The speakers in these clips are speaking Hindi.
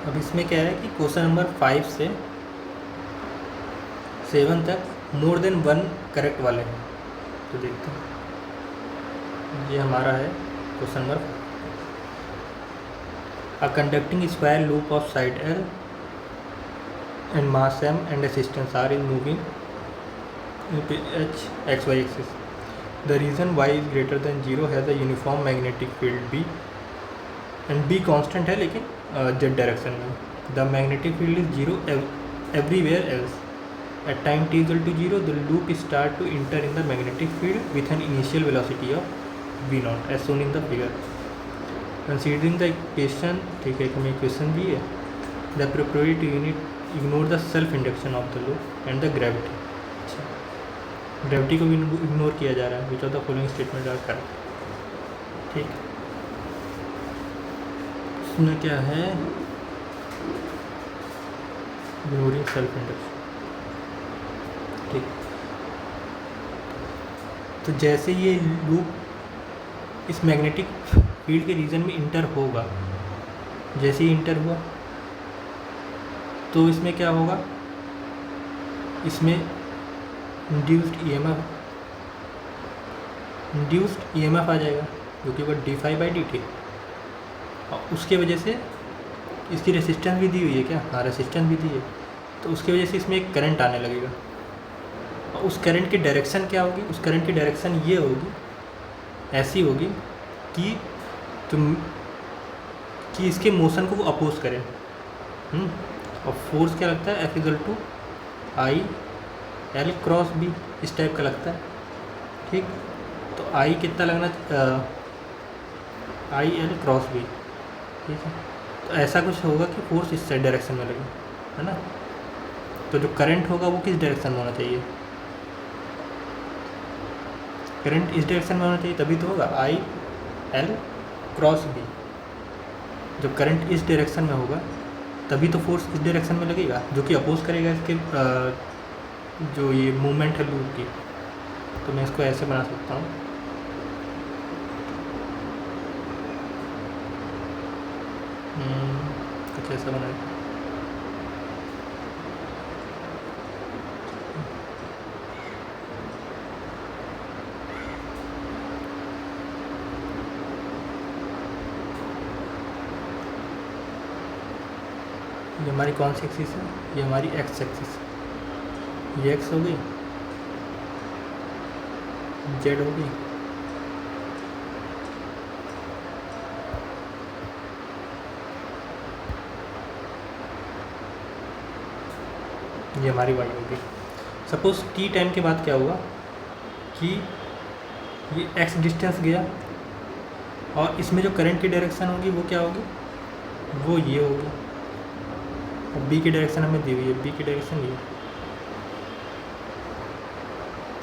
अब इसमें क्या है कि क्वेश्चन नंबर 5 से 7 तक मोर देन 1 करेक्ट वाले हैं। तो देखते हैं, ये हमारा है question number. A conducting square loop of side L and mass m and resistance R is moving h xy axis. The region y is greater than 0 has a uniform magnetic field B and B constant है लेकिन z डायरेक्शन में। The magnetic field is 0 everywhere else. At time t equal to 0, the loop start to enter in the magnetic field with an initial velocity of v0 as shown in the figure. Considering the equation, ठीक है, हमें equation भी है। The appropriate unit ignore the self induction of the loop and the gravity. अच्छा, ग्रेविटी को भी इग्नोर किया जा रहा है। Which of the following statement are correct. ठीक, इसमें क्या है, इग्नोरिंग सेल्फ इंडक्शन। ठीक, तो जैसे ये लूप इस मैग्नेटिक फील्ड के रीजन में इंटर होगा, जैसे ही इंटर हुआ तो इसमें क्या होगा, इसमें इंड्यूस्ड ईएमएफ आ जाएगा जो कि वो d∅dt। और उसके वजह से इसकी रेसिस्टेंस भी दी हुई है क्या, हाँ रेसिस्टेंस भी दी है, तो उसकी वजह से इसमें एक करंट आने लगेगा। और उस करंट की डायरेक्शन क्या होगी, उस करंट की डायरेक्शन ये होगी, ऐसी होगी कि कि इसके मोशन को वो अपोज करें। और फोर्स क्या लगता है, F = I L cross B, इस टाइप का लगता है। ठीक, तो I कितना लगना, I L क्रॉस B। ठीक है, तो ऐसा कुछ होगा कि फोर्स इस साइड डायरेक्शन में लगे, है ना। तो जो करंट होगा वो किस डायरेक्शन में होना चाहिए, करंट इस डायरेक्शन में होना चाहिए, तभी तो होगा I L क्रॉस B। जब करंट इस डायरेक्शन में होगा तभी तो फोर्स इस डायरेक्शन में लगेगा, जो कि अपोज करेगा इसके जो ये मूवमेंट है लूप की। तो मैं इसको ऐसे बना सकता हूँ, कुछ ऐसा बनाएगा। ये हमारी कौन सी एक्सिस है, ये हमारी एक्स एक्सिस है। ये एक्स हो गई, जेड हो गई, ये हमारी वाई हो गई। सपोज टी टाइम के बाद क्या हुआ कि ये एक्स डिस्टेंस गया और इसमें जो करंट की डायरेक्शन होगी वो क्या होगी, वो ये होगी। और बी की डायरेक्शन हमें दी हुई है, बी की डायरेक्शन ये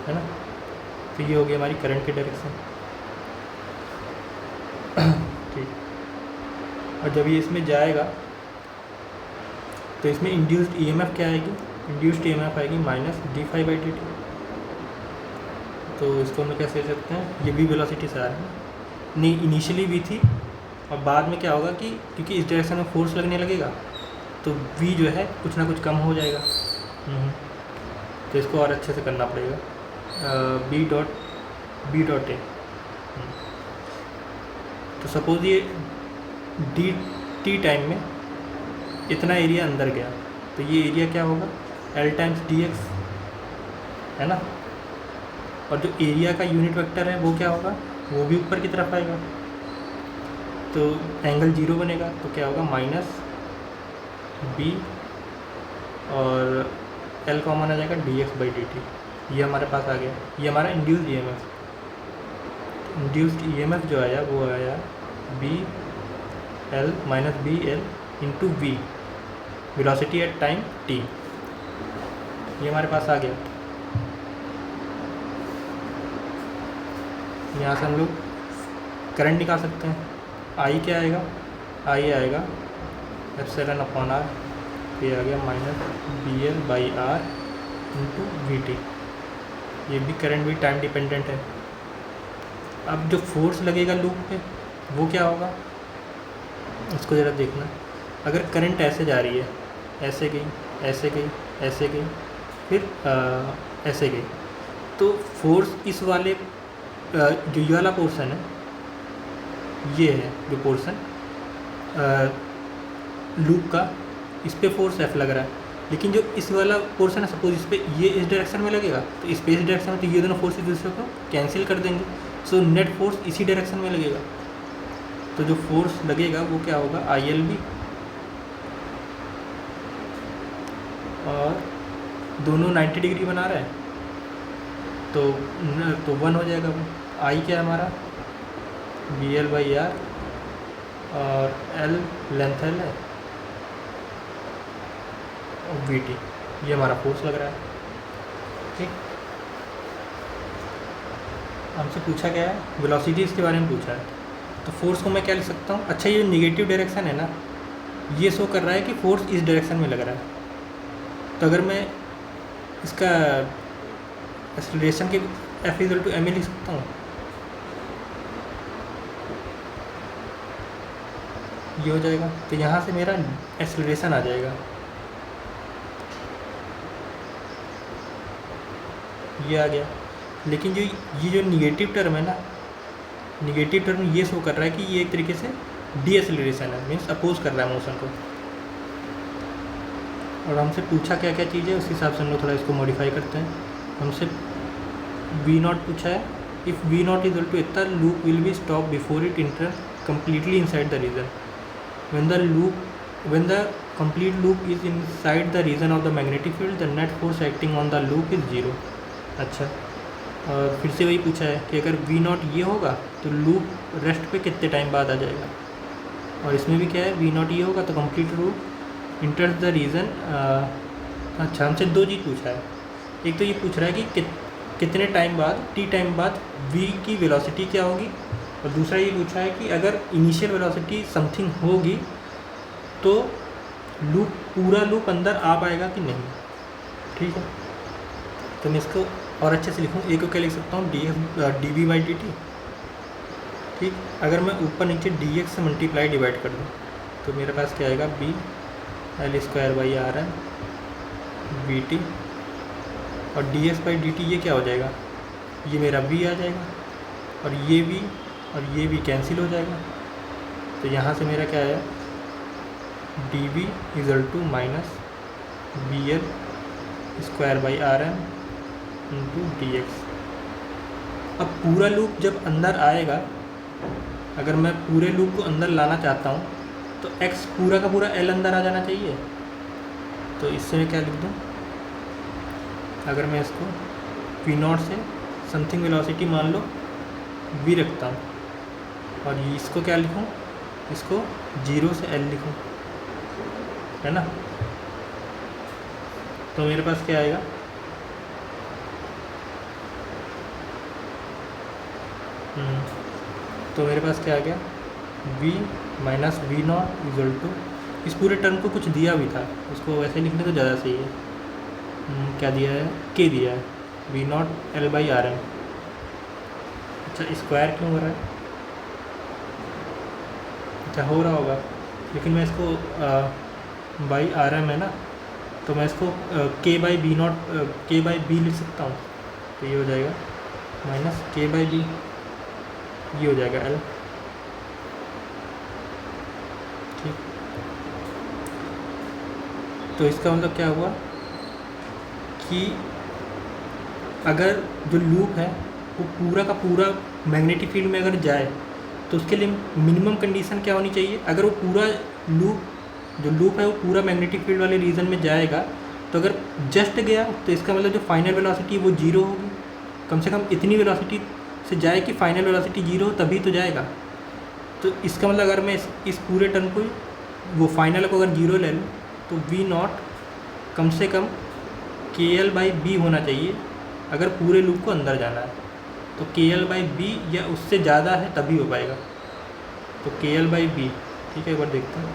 है ना। तो ये होगी हमारी करंट की डायरेक्शन। ठीक, और जब ये इसमें जाएगा तो इसमें इंड्यूस्ड ईएमएफ क्या आएगी, इंड्यूस्ड ईएमएफ आएगी -d∅dt। तो इसको हम कैसे ले सकते हैं, ये भी वेलोसिटी से आ रहा है, नहीं इनिशियली भी थी और बाद में क्या होगा कि क्योंकि इस डायरेक्शन में फोर्स लगने लगेगा तो v जो है कुछ ना कुछ कम हो जाएगा। तो इसको और अच्छे से करना पड़ेगा, b डॉट a। तो सपोज ये टी टाइम में इतना एरिया अंदर गया, तो ये एरिया क्या होगा, L टाइम्स dx, है ना। और जो एरिया का यूनिट वेक्टर है वो क्या होगा, वो भी ऊपर की तरफ आएगा, तो एंगल 0 बनेगा। तो क्या होगा, -b और L कॉमन आ जाएगा dx/dt। ये हमारे पास आ गया, ये हमारा इंड्यूस्ड ईएमएफ। इंड्यूस्ड ईएमएफ जो आया वो आया BL -BL × v, velocity at time t। ये हमारे पास आ गया। यहाँ से हम लोग करंट निकाल सकते हैं। I क्या आएगा, I आएगा ε/r, ये आ गया -BL/r × vt। ये भी करंट भी टाइम डिपेंडेंट है। अब जो फोर्स लगेगा लूप पे वो क्या होगा, इसको ज़रा देखना। अगर करंट ऐसे जा रही है, ऐसे गई, ऐसे गई, ऐसे गई, फिर ऐसे गई, तो फोर्स इस वाले जो ये वाला पोर्शन है, ये है जो पोर्शन लूप का, इस पे फोर्स एफ लग रहा है। लेकिन जो इस वाला पोर्शन है, सपोज इस पे ये इस डायरेक्शन में लगेगा, तो इस पे इस डायरेक्शन में, तो ये दोनों फोर्स एक दूसरे को कैंसिल कर देंगे। सो नेट फोर्स इसी डायरेक्शन में लगेगा। तो जो फोर्स लगेगा वो क्या होगा, आई एल बी, और दोनों 90 डिग्री बना रहा है, तो 1 हो जाएगा वो। आई क्या है हमारा, बी एल बाई आर, और एल लेंथ एल है, और वी टी ये हमारा फोर्स लग रहा है। ठीक, हमसे पूछा क्या है, वेलोसिटी इसके बारे में पूछा है। तो फोर्स को मैं क्या लिख सकता हूँ, अच्छा ये निगेटिव डायरेक्शन है ना, ये शो कर रहा है कि फोर्स इस डायरेक्शन में लग रहा है। तो अगर मैं इसका एक्सेलरेशन के F equal to M A लिख सकता हूँ, ये हो जाएगा। तो यहाँ से मेरा एक्सेलरेशन आ जाएगा, ये आ गया। लेकिन जो ये जो निगेटिव टर्म है ना, निगेटिव टर्म ये शो कर रहा है कि ये एक तरीके से डी एक्सेलरेशन है, मीन्स अपोज कर रहा है मोशन को। और हमसे पूछा क्या क्या चीज़ है, उस हिसाब से हम लोग थोड़ा इसको मॉडिफाई करते हैं। हमसे वी नॉट पूछा है, if we naught is equal to इतना, loop will be stop before it enter completely inside the region. When the complete loop is inside the region of the magnetic field, the net force acting on the loop is 0. अच्छा, और फिर से वही पूछा है कि अगर V नॉट ये होगा तो लूप रेस्ट पे कितने टाइम बाद आ जाएगा। और इसमें भी क्या है, V नॉट ये होगा तो complete loop enters the region. अच्छा, हमसे दो चीज़ पूछा है। एक तो ये पूछ रहा है कि कितने टाइम बाद, टी टाइम बाद V की वेलोसिटी क्या होगी, और दूसरा ये पूछा है कि अगर इनिशियल वेलोसिटी समथिंग होगी तो लूप, पूरा लूप अंदर आ पाएगा कि नहीं। ठीक है, तो मैं इसको और अच्छे से लिखूँ, ए को क्या लिख सकता हूँ, d v by d t. ठीक, अगर मैं ऊपर नीचे डी एक्स से मल्टीप्लाई डिवाइड कर दूँ तो मेरे पास क्या आएगा, B L square by R n v t, और d x by d t ये क्या हो जाएगा, ये मेरा बी आ जाएगा, और ये भी और ये भी कैंसिल हो जाएगा। तो यहाँ से मेरा क्या है, D B equal to minus B L square by R N into D X. अब पूरा लूप जब अंदर आएगा, अगर मैं पूरे लूप को अंदर लाना चाहता हूँ तो x पूरा का पूरा l अंदर आ जाना चाहिए। तो इससे मैं क्या लिख दूँ, अगर मैं इसको v नॉट से समथिंग वेलोसिटी मान लो v रखता हूँ, और इसको क्या लिखूँ, इसको 0 से l लिखूँ, है ना। तो मेरे पास क्या आएगा, तो मेरे पास क्या आ गया, v minus V not equal to, इस पूरे टर्म को कुछ दिया भी था, उसको वैसे लिखने तो ज़्यादा सही है। क्या दिया है, k दिया है, V not L by R M. अच्छा, स्क्वायर क्यों हो रहा है, अच्छा हो रहा होगा, लेकिन मैं इसको बाई आर एम है ना, तो मैं इसको के बाई बी नॉट, के बाई बी लिख सकता हूँ। तो ये हो जाएगा माइनस के बाई बी, ये हो जाएगा एल। ठीक, तो इसका मतलब क्या हुआ कि अगर जो लूप है वो पूरा का पूरा मैग्नेटिक फील्ड में अगर जाए तो उसके लिए मिनिमम कंडीशन क्या होनी चाहिए, अगर वो पूरा लूप, जो लूप है वो पूरा मैग्नेटिक फील्ड वाले रीजन में जाएगा, तो अगर जस्ट गया तो इसका मतलब जो फाइनल वेलोसिटी है वो 0 होगी। कम से कम इतनी वेलोसिटी से जाए कि फाइनल वेलोसिटी 0 हो, तभी तो जाएगा। तो इसका मतलब अगर मैं इस पूरे टर्म को, वो फाइनल को अगर 0 ले लूँ तो वी नॉट कम से कम के एल बाई बी होना चाहिए अगर पूरे लूप को अंदर जाना है। तो के एल बाई बी या उससे ज़्यादा है तभी हो पाएगा। तो के एल बाई बी, ठीक है, एक बार देखते हैं,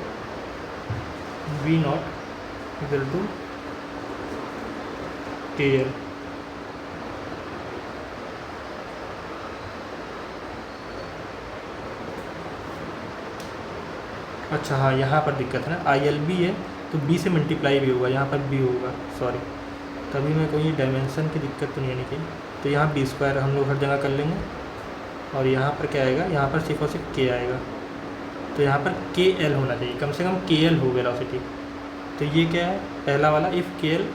we not equal to k L. अच्छा हाँ, यहाँ पर दिक्कत है ना, आई एल बी है तो बी से मल्टीप्लाई भी होगा, यहाँ पर बी होगा, सॉरी, तभी मैं कोई डायमेंशन की दिक्कत तो नहीं आनी चाहिए। तो यहाँ बी स्क्वायर हम लोग हर जगह कर लेंगे, और यहाँ पर क्या आएगा, यहाँ पर सिर्फ और सिर्फ के आएगा, तो यहाँ पर के एल होना चाहिए, कम से कम के एल हो वेलोसिटी। तो ये क्या है, पहला वाला, इफ़ के L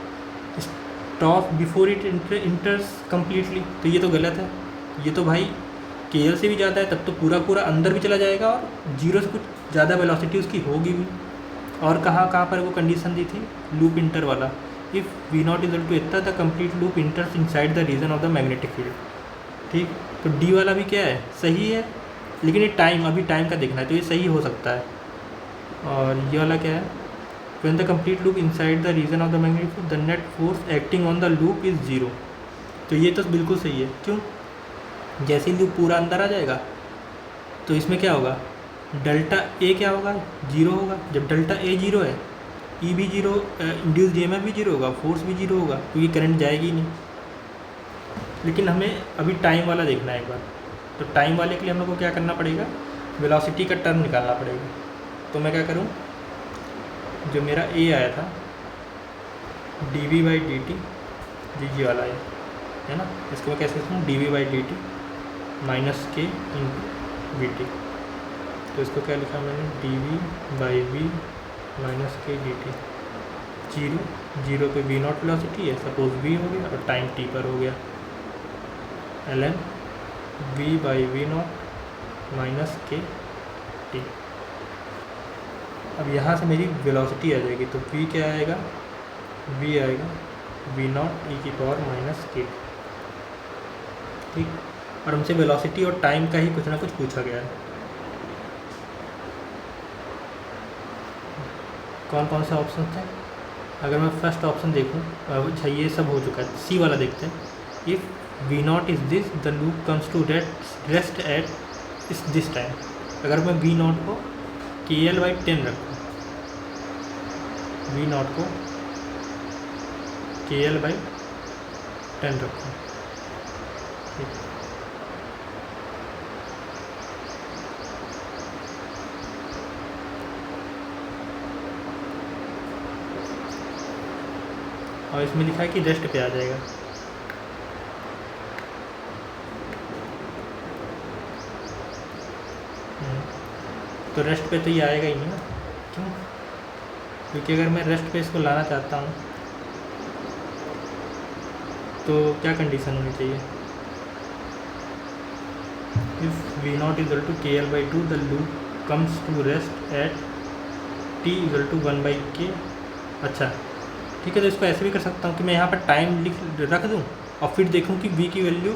stop before it इंटर्स completely, तो ये तो गलत है, ये तो भाई के एल से भी ज़्यादा है, तब तो पूरा पूरा अंदर भी चला जाएगा और जीरो से कुछ ज़्यादा वेलोसिटी उसकी होगी भी। और कहाँ कहाँ पर वो कंडीशन दी थी, लूप इंटर वाला, if we not equal to इतना the complete loop enters inside the region of the magnetic field. ठीक, तो डी वाला भी क्या है, सही है, लेकिन ये टाइम, अभी टाइम का देखना है, तो ये सही हो सकता है। और ये वाला क्या है, when the complete loop inside the region of the magnetic field the net force acting on the loop is zero. तो ये तो बिल्कुल सही है, क्यों, जैसे ही लूप पूरा अंदर आ जाएगा तो इसमें क्या होगा, डेल्टा ए क्या होगा, जीरो होगा। जब डेल्टा ए जीरो है, ई भी zero, induced E M F भी जीरो होगा, फोर्स भी जीरो होगा, क्योंकि करंट जाएगी नहीं। लेकिन हमें अभी टाइम वाला देखना है एक बार, तो टाइम वाले के लिए हम लोग को क्या करना पड़ेगा, वेलोसिटी का टर्म निकालना पड़ेगा। तो मैं क्या करूँ, जो मेरा ए आया था d v by d t, जी वाला है ना, इसको मैं कैसे लिखूँ, d v by d t minus k into v t. तो इसको क्या लिखा मैंने, d v by v minus k d T, zero, zero पे वी नॉट वेलोसिटी है, सपोज वी हो गया, और टाइम टी पर हो गया, l n v by v naught minus के टी। अब यहाँ से मेरी वेलोसिटी आ जाएगी, तो वी क्या आएगा, वी आएगा वी नॉट ई की पावर माइनस के। ठीक, और हमसे वेलोसिटी और टाइम का ही कुछ ना कुछ पूछा गया है। कौन कौन से ऑप्शन थे, अगर मैं फर्स्ट ऑप्शन देखूँ, अच्छा ये सब हो चुका है, सी वाला देखते हैं, if we not is this the loop comes to rest at इस दिस टाइम। अगर मैं वी नॉट को के एल बाई 10 रखूँ, वी नॉट को के एल बाई 10 रखूँ, ठीक, और इसमें लिखा है कि रेस्ट पे आ जाएगा। तो रेस्ट पे तो ये आएगा ही नहीं ना, क्यों, क्योंकि अगर मैं रेस्ट पे इसको लाना चाहता हूँ तो क्या कंडीशन होनी चाहिए, if we not equal to k l by 2 the loop comes to rest at t equal to 1 by k. अच्छा ठीक है, तो इसको ऐसे भी कर सकता हूँ कि मैं यहाँ पर टाइम रख दूँ और फिर देखूँ कि वी की वैल्यू,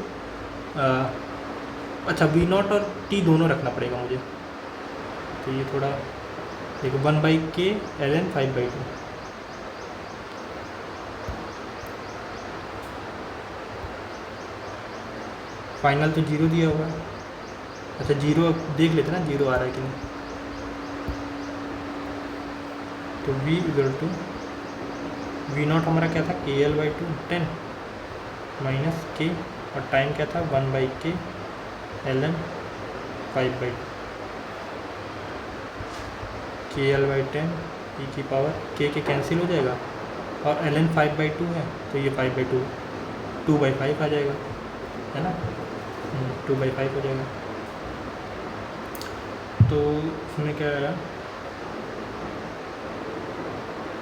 अच्छा वी नॉट और टी दोनों रखना पड़ेगा मुझे, तो ये थोड़ा देखो, 1 बाई के एल एन 5 बाई 2, फाइनल तो जीरो दिया हुआ है। अच्छा जीरो अब देख लेते ना, जीरो आ रहा है कि नहीं, तो v equal to we not हमारा क्या था, के एल बाई 2 10 माइनस के, और टाइम क्या था 1 बाई के एल एन 5 बाई 2, के एल बाई 10 ई की पावर के कैंसिल हो जाएगा, और एल एन 5 बाई 2 है, तो ये 5 बाई 2 2 बाई 5 आ जाएगा, है ना, 2 बाई 5 हो जाएगा। तो इसमें क्या आएगा,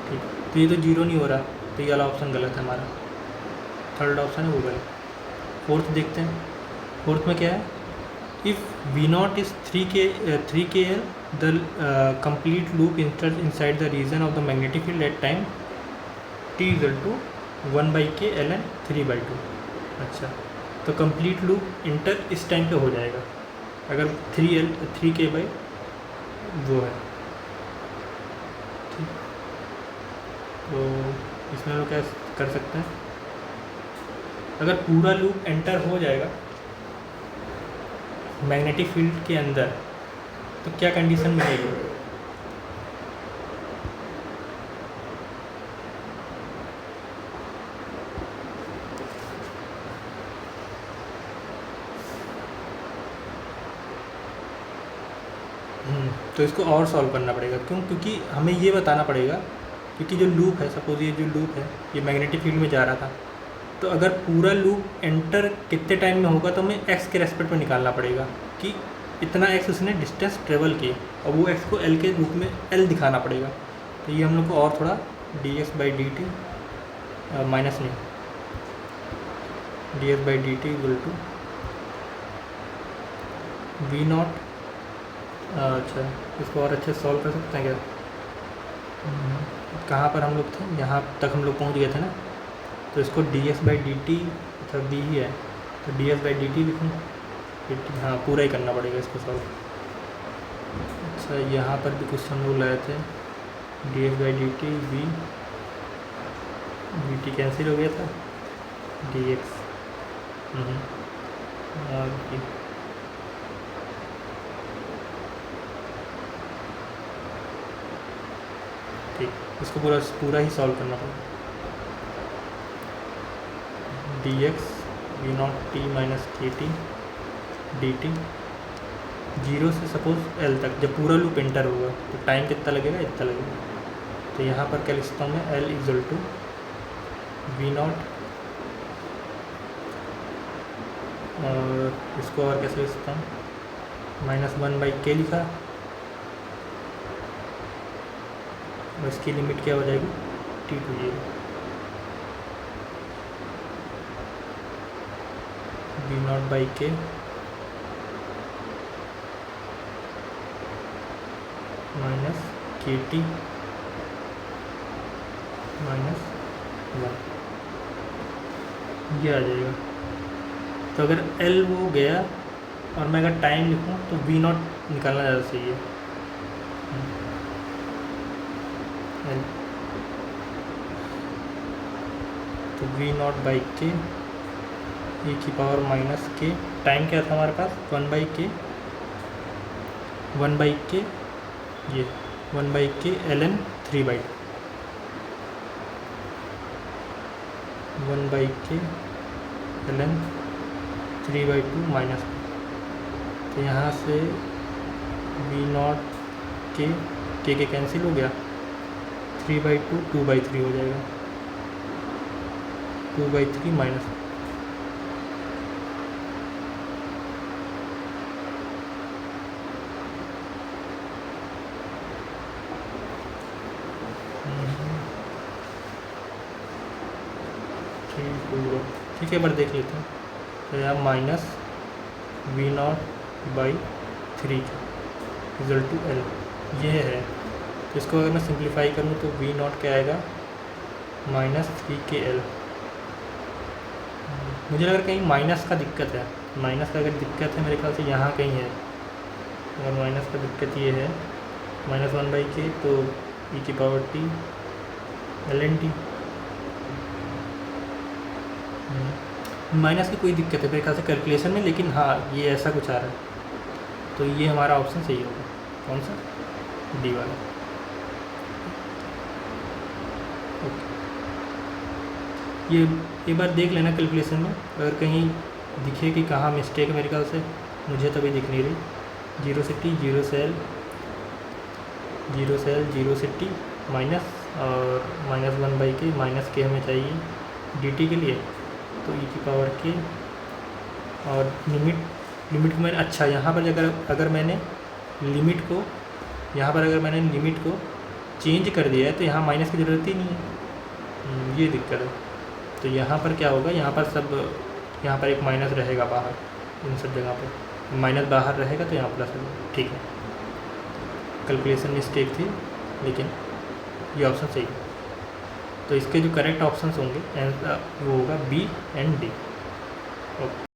ठीक, तो ये तो जीरो नहीं हो रहा, तो ये वाला ऑप्शन गलत है हमारा, थर्ड ऑप्शन है वो गलत। फोर्थ देखते हैं, फोर्थ में क्या है, इफ़ वी नॉट इज़ 3 के L the complete loop inside the region of the magnetic field at time T equal to 1 by के एल एन 3 बाई 2। अच्छा, तो कंप्लीट लूप इंटर इस टाइम पे हो जाएगा अगर 3 के बाई वो है, ठीक, तो इसमें लोग क्या कर सकते हैं, अगर पूरा लूप एंटर हो जाएगा मैग्नेटिक फील्ड के अंदर तो क्या कंडीशन मिलेगी, तो इसको और सॉल्व करना पड़ेगा। क्यों? क्योंकि हमें ये बताना पड़ेगा, क्योंकि जो लूप है, सपोज ये जो लूप है ये मैग्नेटिक फील्ड में जा रहा था, तो अगर पूरा लूप एंटर कितने टाइम में होगा तो हमें एक्स के रेस्पेक्ट में निकालना पड़ेगा कि इतना एक्स उसने डिस्टेंस ट्रेवल की, और वो एक्स को एल के रूप में एल दिखाना पड़ेगा। तो ये हम लोग को और थोड़ा d x by d t minus नहीं, d x by d t equal to we naught. अच्छा, इसको और अच्छे से सॉल्व कर सकते हैं क्या? कहाँ पर हम लोग थे? यहाँ तक हम लोग पहुँच गए थे ना। तो इसको D x by d T, अच्छा डी ही है तो D x by d T लिखूँ, हाँ पूरा ही करना पड़ेगा इसको सॉल्व। अच्छा, यहाँ पर भी कुछ हम लोग लाए थे, D x by d T V T cancel हो गया था, डी एक्स ठीक, इसको पूरा ही सॉल्व करना पड़ेगा। D X V not T minus के टी डी टी, जीरो से सपोज एल तक जब पूरा लूप एंटर होगा तो टाइम कितना लगेगा? इतना लगेगा। तो यहाँ पर क्या लिखता हूँ मैं? L equal to we not, और इसको और कैसे लिखता हूँ? माइनस वन बाई के लिखा, और इसकी लिमिट क्या हो जाएगी? T to zero, V not by K minus के टी माइनस वन, ये आ जाएगा। तो अगर एल वो गया और मैं अगर टाइम लिखूँ तो वी नॉट निकालना ज़्यादा सही है। एल तो v not by k e की पावर माइनस के, टाइम क्या था हमारे पास? वन बाई के ये वन बाई के L n three by one by के L n three by two minus. तो यहाँ से वी नॉट के कैंसिल हो गया, three by two by three हो जाएगा, टू बाई थ्री माइनस। ठीक है, एक बार देख लेते हैं। तो यहाँ minus V not by three equal to L, ये है। तो इसको अगर मैं सिंप्लीफाई करूँ तो वी नॉट क्या आएगा? माइनस थ्री के एल। मुझे लग रहा कहीं माइनस का दिक्कत है, माइनस का अगर दिक्कत है मेरे ख्याल से यहाँ कहीं है। अगर माइनस का दिक्कत ये है, माइनस वन बाई के तो ई की power T L N T, minus की कोई दिक्कत है मेरे ख्याल से कैलकुलेशन में, लेकिन हाँ ये ऐसा कुछ आ रहा है। तो ये हमारा ऑप्शन सही होगा। कौन सा? डी वाला। ये एक बार देख लेना कैलकुलेशन में, अगर कहीं दिखे कि कहाँ मिस्टेक है, मेरे ख्याल से मुझे तभी दिख नहीं रही। जीरो से टी, जीरो से एल, जीरो से एल, जीरो से टी माइनस, और minus one by K, minus के हमें चाहिए डी टी के लिए, तो ई की पावर के, और लिमिट को मैंने, अच्छा यहाँ पर अगर मैंने लिमिट को, यहाँ पर अगर मैंने लिमिट को चेंज कर दिया है तो यहाँ माइनस की ज़रूरत ही नहीं है, ये दिक्कत है। तो यहाँ पर क्या होगा? यहाँ पर एक माइनस रहेगा बाहर, इन सब जगह पर माइनस बाहर रहेगा तो यहाँ प्लस होगा। ठीक है, कैलकुलेशन मिस्टेक थी, लेकिन ये ऑप्शन सही है। तो इसके जो करेक्ट ऑप्शंस होंगे वो होगा बी एंड डी। ओके।